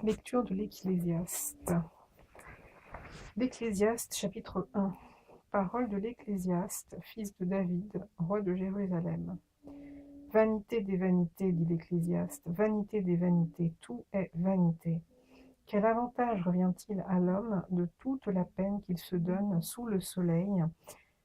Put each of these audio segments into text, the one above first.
Lecture de l'Ecclésiaste. L'Ecclésiaste, chapitre 1. Parole de l'Ecclésiaste, fils de David, roi de Jérusalem. Vanité des vanités, dit l'Ecclésiaste, vanité des vanités, tout est vanité. Quel avantage revient-il à l'homme de toute la peine qu'il se donne sous le soleil?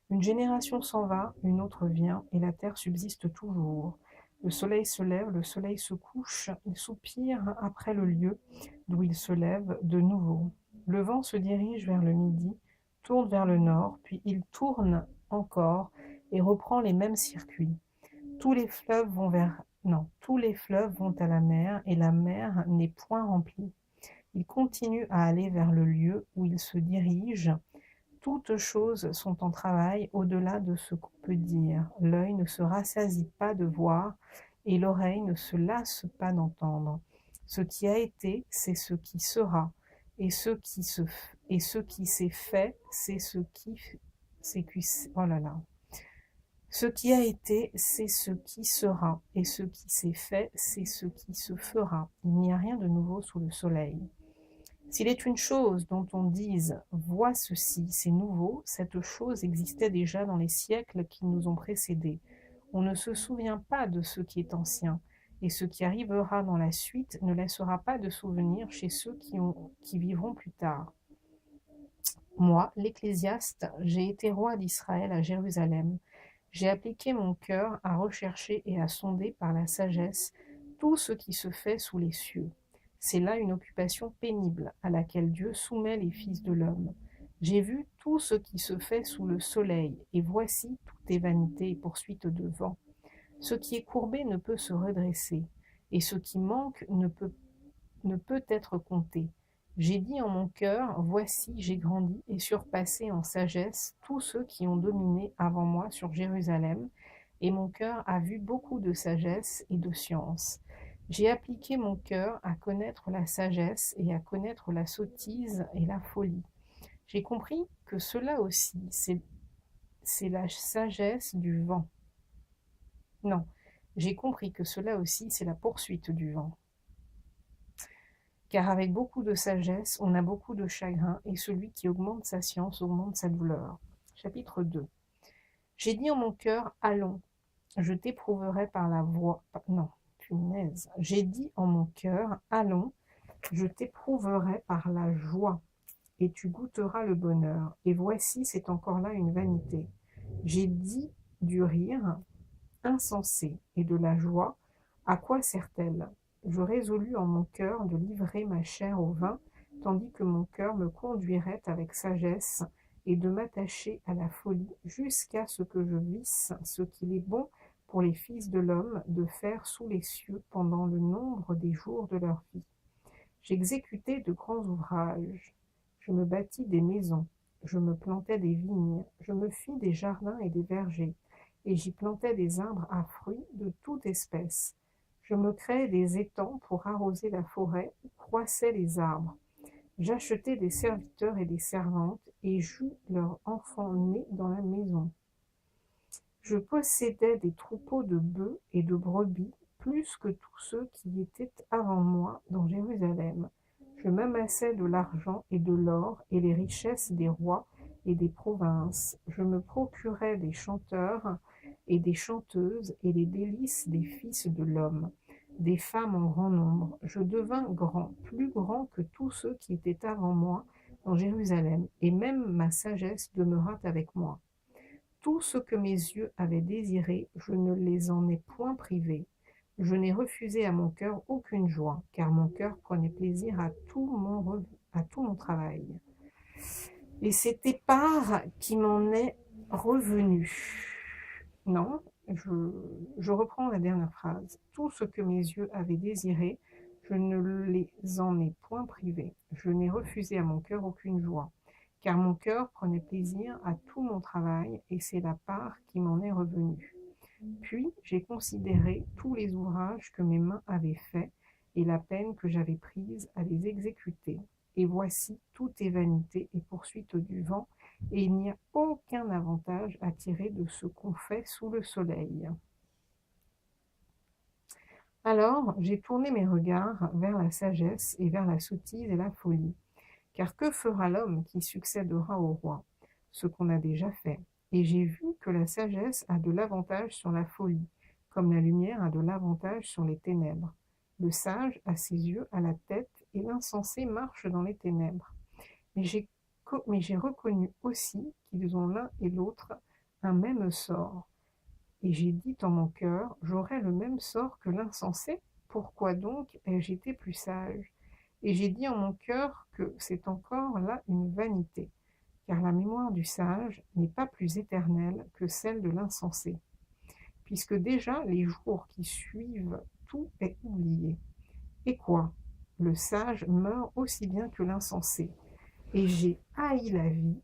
Une génération s'en va, une autre vient, et la terre subsiste toujours. Le soleil se lève, le soleil se couche, il soupire après le lieu d'où il se lève de nouveau. Le vent se dirige vers le midi, tourne vers le nord, puis il tourne encore et reprend les mêmes circuits. Tous les fleuves vont à la mer, et la mer n'est point remplie. Il continue à aller vers le lieu où il se dirige. Toutes choses sont en travail au-delà de ce qu'on peut dire. L'œil ne se rassasie pas de voir et l'oreille ne se lasse pas d'entendre. Ce qui a été, c'est ce qui sera, et ce qui s'est fait, c'est ce qui oh là là. Ce qui a été, c'est ce qui sera, et ce qui s'est fait, c'est ce qui se fera. Il n'y a rien de nouveau sous le soleil. S'il est une chose dont on dise « vois ceci, c'est nouveau », cette chose existait déjà dans les siècles qui nous ont précédés. On ne se souvient pas de ce qui est ancien, et ce qui arrivera dans la suite ne laissera pas de souvenir chez ceux qui vivront plus tard. Moi, l'Ecclésiaste, j'ai été roi d'Israël à Jérusalem. J'ai appliqué mon cœur à rechercher et à sonder par la sagesse tout ce qui se fait sous les cieux. C'est là une occupation pénible à laquelle Dieu soumet les fils de l'homme. J'ai vu tout ce qui se fait sous le soleil, et voici tout est vanité et poursuite de vent. Ce qui est courbé ne peut se redresser, et ce qui manque ne peut être compté. J'ai dit en mon cœur, voici, j'ai grandi et surpassé en sagesse tous ceux qui ont dominé avant moi sur Jérusalem, et mon cœur a vu beaucoup de sagesse et de science. J'ai appliqué mon cœur à connaître la sagesse et à connaître la sottise et la folie. J'ai compris que cela aussi, c'est la sagesse du vent. Non, j'ai compris que cela aussi, c'est la poursuite du vent. Car avec beaucoup de sagesse, on a beaucoup de chagrin, et celui qui augmente sa science augmente sa douleur. Chapitre 2. J'ai dit en mon cœur, allons, je t'éprouverai par la voix. Non, punaise. J'ai dit en mon cœur, allons, je t'éprouverai par la joie, et tu goûteras le bonheur. Et voici, c'est encore là une vanité. J'ai dit du rire insensé et de la joie, à quoi sert-elle? Je résolus en mon cœur de livrer ma chair au vin, tandis que mon cœur me conduirait avec sagesse, et de m'attacher à la folie, jusqu'à ce que je visse ce qu'il est bon pour les fils de l'homme de faire sous les cieux pendant le nombre des jours de leur vie. J'exécutai de grands ouvrages, je me bâtis des maisons, je me plantai des vignes, je me fis des jardins et des vergers, et j'y plantai des arbres à fruits de toute espèce. Je me créai des étangs pour arroser la forêt où croissaient les arbres. J'achetai des serviteurs et des servantes, et j'eus leurs enfants nés dans la maison. Je possédais des troupeaux de bœufs et de brebis, plus que tous ceux qui étaient avant moi dans Jérusalem. Je m'amassai de l'argent et de l'or et les richesses des rois et des provinces. Je me procurais des chanteurs et des chanteuses et les délices des fils de l'homme, des femmes en grand nombre. Je devins grand, plus grand que tous ceux qui étaient avant moi dans Jérusalem, et même ma sagesse demeura avec moi. Tout ce que mes yeux avaient désiré, je ne les en ai point privés. Je n'ai refusé à mon cœur aucune joie, car mon cœur prenait plaisir à tout mon travail. Et c'est épars qui m'en est revenu. Non, je reprends la dernière phrase. Tout ce que mes yeux avaient désiré, je ne les en ai point privés. Je n'ai refusé à mon cœur aucune joie, car mon cœur prenait plaisir à tout mon travail, et c'est la part qui m'en est revenue. Puis j'ai considéré tous les ouvrages que mes mains avaient faits, et la peine que j'avais prise à les exécuter. Et voici, tout est vanité et poursuite du vent, et il n'y a aucun avantage à tirer de ce qu'on fait sous le soleil. Alors j'ai tourné mes regards vers la sagesse et vers la sottise et la folie. Car que fera l'homme qui succédera au roi? Ce qu'on a déjà fait. Et j'ai vu que la sagesse a de l'avantage sur la folie, comme la lumière a de l'avantage sur les ténèbres. Le sage a ses yeux à la tête, et l'insensé marche dans les ténèbres. Mais j'ai reconnu aussi qu'ils ont l'un et l'autre un même sort. Et j'ai dit en mon cœur, j'aurai le même sort que l'insensé, pourquoi donc ai-je été plus sage? Et j'ai dit en mon cœur que c'est encore là une vanité, car la mémoire du sage n'est pas plus éternelle que celle de l'insensé, puisque déjà les jours qui suivent tout est oublié. Et quoi? Le sage meurt aussi bien que l'insensé, et j'ai haï la vie,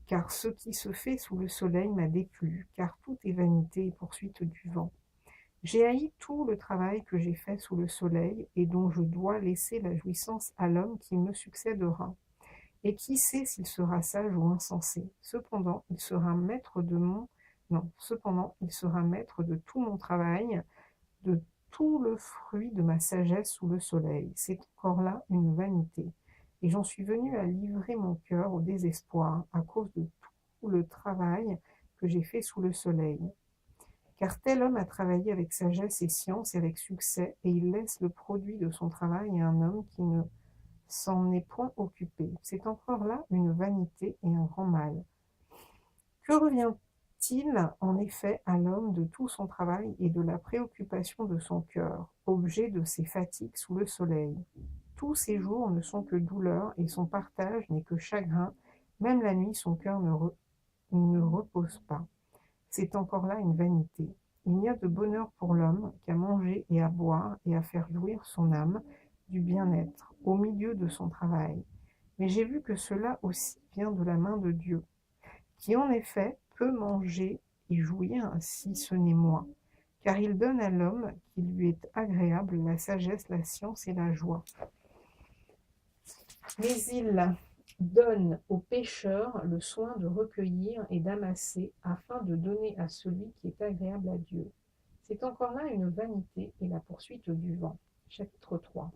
car ce qui se fait sous le soleil m'a déplu, car tout est vanité et poursuite du vent. J'ai haï tout le travail que j'ai fait sous le soleil, et dont je dois laisser la jouissance à l'homme qui me succédera. Et qui sait s'il sera sage ou insensé? Cependant, il sera maître de mon... Non, cependant, il sera maître de tout mon travail, de tout le fruit de ma sagesse sous le soleil. C'est encore là une vanité. Et j'en suis venu à livrer mon cœur au désespoir à cause de tout le travail que j'ai fait sous le soleil. Car tel homme a travaillé avec sagesse et science et avec succès, et il laisse le produit de son travail à un homme qui ne s'en est point occupé. C'est encore là une vanité et un grand mal. Que revient-il en effet à l'homme de tout son travail et de la préoccupation de son cœur, objet de ses fatigues sous le soleil? Tous ses jours ne sont que douleur et son partage n'est que chagrin, même la nuit son cœur ne repose pas. C'est encore là une vanité. Il n'y a de bonheur pour l'homme qu'à manger et à boire et à faire jouir son âme du bien-être au milieu de son travail. Mais j'ai vu que cela aussi vient de la main de Dieu, qui en effet peut manger et jouir si ce n'est moi, car il donne à l'homme qui lui est agréable la sagesse, la science et la joie. Mais il donne aux pêcheurs le soin de recueillir et d'amasser afin de donner à celui qui est agréable à Dieu. C'est encore là une vanité et la poursuite du vent. Chapitre 3.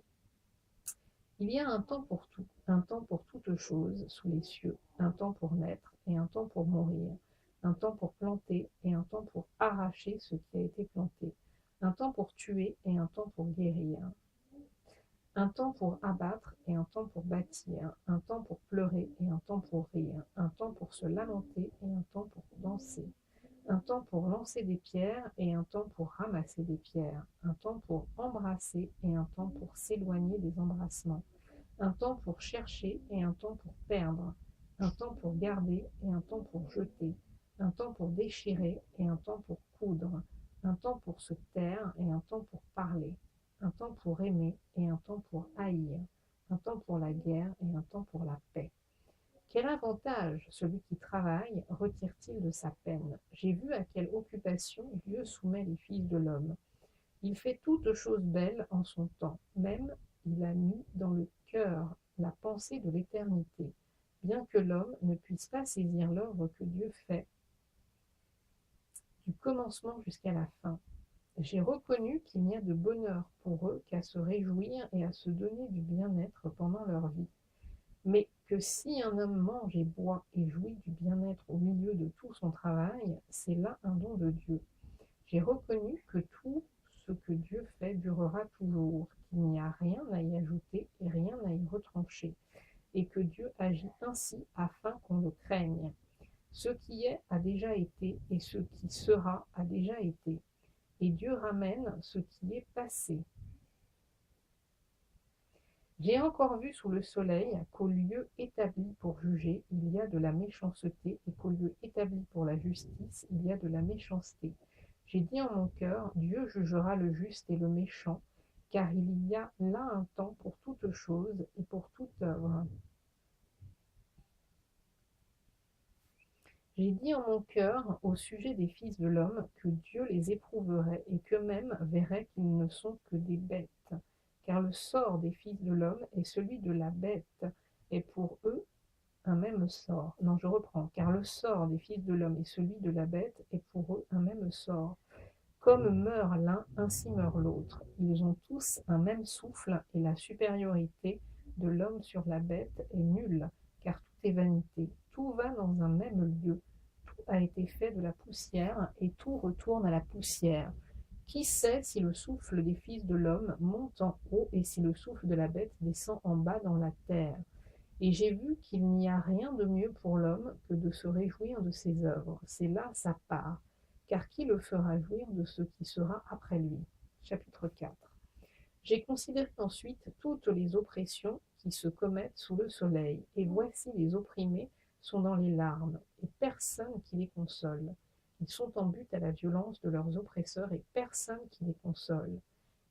Il y a un temps pour tout, un temps pour toute chose sous les cieux, un temps pour naître et un temps pour mourir, un temps pour planter et un temps pour arracher ce qui a été planté, un temps pour tuer et un temps pour guérir, un temps pour abattre et un temps pour bâtir, un temps pour pleurer et un temps pour rire, un temps pour se lamenter et un temps pour danser, un temps pour lancer des pierres et un temps pour ramasser des pierres, un temps pour embrasser et un temps pour s'éloigner des embrassements, un temps pour chercher et un temps pour perdre, un temps pour garder et un temps pour jeter, un temps pour déchirer et un temps pour coudre, un temps pour se taire et un temps pour parler, un temps pour aimer et un temps pour haïr, un temps pour la guerre et un temps pour la paix. Quel avantage celui qui travaille retire-t-il de sa peine? J'ai vu à quelle occupation Dieu soumet les fils de l'homme. Il fait toutes choses belles en son temps, même il a mis dans le cœur la pensée de l'éternité, bien que l'homme ne puisse pas saisir l'œuvre que Dieu fait, du commencement jusqu'à la fin. J'ai reconnu qu'il n'y a de bonheur pour eux qu'à se réjouir et à se donner du bien-être pendant leur vie, mais que si un homme mange et boit et jouit du bien-être au milieu de tout son travail, c'est là un don de Dieu. J'ai reconnu que tout ce que Dieu fait durera toujours, qu'il n'y a rien à y ajouter et rien à y retrancher, et que Dieu agit ainsi afin qu'on le craigne. Ce qui est a déjà été, et ce qui sera a déjà été, et Dieu ramène ce qui est passé. J'ai encore vu sous le soleil qu'au lieu établi pour juger, il y a de la méchanceté, et qu'au lieu établi pour la justice, il y a de la méchanceté. J'ai dit en mon cœur, Dieu jugera le juste et le méchant, car il y a là un temps pour toute chose et pour toute œuvre. J'ai dit en mon cœur au sujet des fils de l'homme que Dieu les éprouverait et qu'eux-mêmes verraient qu'ils ne sont que des bêtes. Car le sort des fils de l'homme et celui de la bête est pour eux un même sort. Non, je reprends. Car le sort des fils de l'homme et celui de la bête est pour eux un même sort. Comme meurt l'un, ainsi meurt l'autre. Ils ont tous un même souffle, et la supériorité de l'homme sur la bête est nulle, car tout est vanité. Tout va dans un même lieu. Tout a été fait de la poussière, et tout retourne à la poussière. Qui sait si le souffle des fils de l'homme monte en haut, et si le souffle de la bête descend en bas dans la terre? Et j'ai vu qu'il n'y a rien de mieux pour l'homme que de se réjouir de ses œuvres. C'est là sa part. Car qui le fera jouir de ce qui sera après lui? Chapitre 4. J'ai considéré ensuite toutes les oppressions qui se commettent sous le soleil, et voici les opprimés sont dans les larmes, et personne qui les console. Ils sont en butte à la violence de leurs oppresseurs, et personne qui les console.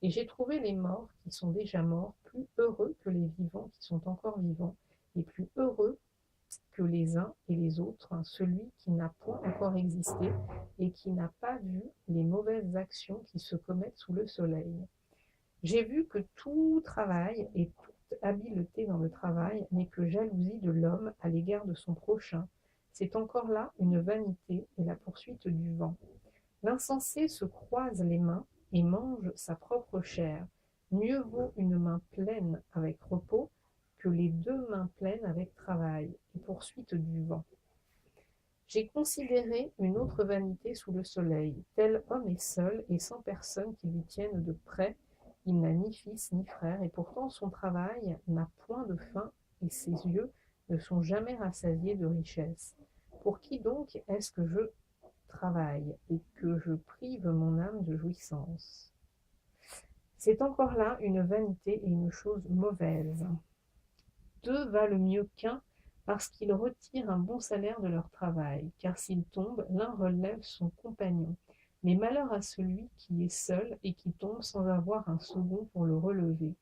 Et j'ai trouvé les morts qui sont déjà morts plus heureux que les vivants qui sont encore vivants, et plus heureux que les uns et les autres, celui qui n'a point encore existé et qui n'a pas vu les mauvaises actions qui se commettent sous le soleil. J'ai vu que tout travail et toute habileté dans le travail n'est que jalousie de l'homme à l'égard de son prochain. C'est encore là une vanité et la poursuite du vent. L'insensé se croise les mains et mange sa propre chair. Mieux vaut une main pleine avec repos que les deux mains pleines avec travail et poursuite du vent. J'ai considéré une autre vanité sous le soleil. Tel homme est seul et sans personne qui lui tienne de près. Il n'a ni fils ni frère, et pourtant son travail n'a point de fin, et ses yeux ne sont jamais rassasiés de richesse. Pour qui donc est-ce que je travaille et que je prive mon âme de jouissance? C'est encore là une vanité et une chose mauvaise. Deux valent mieux qu'un, parce qu'ils retirent un bon salaire de leur travail, car s'ils tombent, l'un relève son compagnon. Mais malheur à celui qui est seul et qui tombe sans avoir un second pour le relever.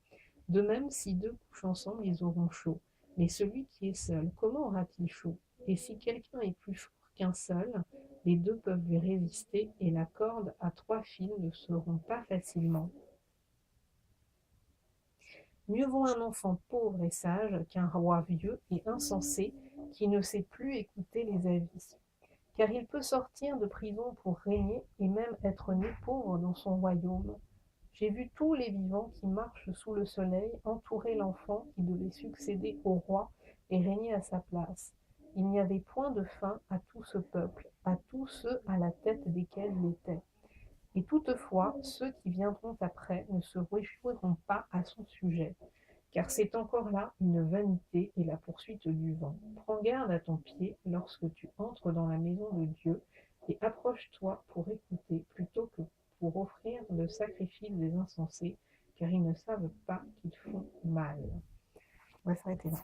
De même, si deux couchent ensemble, ils auront chaud. Mais celui qui est seul, comment aura-t-il chaud? Et si quelqu'un est plus fort qu'un seul, les deux peuvent lui résister, et la corde à 3 fils ne se rompt pas facilement. Mieux vaut un enfant pauvre et sage qu'un roi vieux et insensé qui ne sait plus écouter les avis. Car il peut sortir de prison pour régner et même être né pauvre dans son royaume. J'ai vu tous les vivants qui marchent sous le soleil entourer l'enfant qui devait succéder au roi et régner à sa place. Il n'y avait point de fin à tout ce peuple, à tous ceux à la tête desquels il était. Et toutefois, ceux qui viendront après ne se réjouiront pas à son sujet, car c'est encore là une vanité et la poursuite du vent. Prends garde à ton pied lorsque tu entres dans la maison de Dieu, et approche-toi pour écouter plutôt que pour offrir le sacrifice des insensés, car ils ne savent pas qu'ils font mal. On va s'arrêter là.